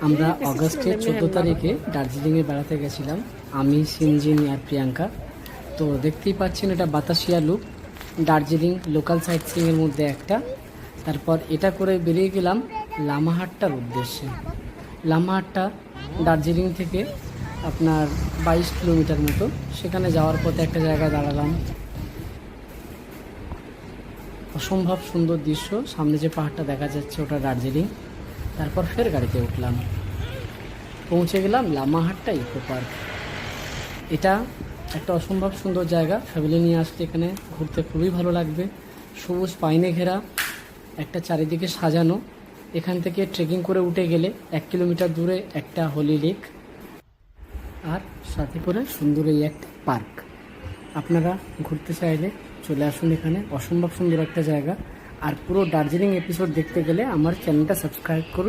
আমরা অগস্টের 14 তারিখে দার্জিলিংয়ে বেড়াতে গেছিলাম, আমি, সিনজিনি আর প্রিয়াঙ্কা। তো দেখতেই পাচ্ছেন এটা Batasia loop, Darjeeling local sight সিইংয়ের মধ্যে একটা। তারপর এটা করে বেরিয়ে গেলাম লামাহাট্টার উদ্দেশ্যে। লামাহাট্টা দার্জিলিং থেকে আপনার 22 কিলোমিটার মতো। সেখানে যাওয়ার পথে একটা জায়গায় দাঁড়ালাম, অসম্ভব সুন্দর দৃশ্য, সামনে যে পাহাড়টা দেখা যাচ্ছে ওটা দার্জিলিং। তারপর ফের গাড়িতে উঠলাম, পৌঁছে গেলাম লামাহাট্টা ইকো পার্ক। এটা একটা অসম্ভব সুন্দর জায়গা, ফ্যামিলি নিয়ে আসতে এখানে ঘুরতে খুবই ভালো লাগবে। সবুজ পাইনে ঘেরা, একটা চারিদিকে সাজানো। এখান থেকে ট্রেকিং করে উঠে গেলে 1 কিলোমিটার দূরে একটা হোলি লেক, আর সাথে করে সুন্দর এই একটা পার্ক। আপনারা ঘুরতে চাইলে চলে আসুন এখানে, অসম্ভব সুন্দর একটা জায়গা। আর পুরো দার্জিলিং এপিসোড দেখতে গেলে আমার চ্যানেলটা সাবস্ক্রাইব করুন।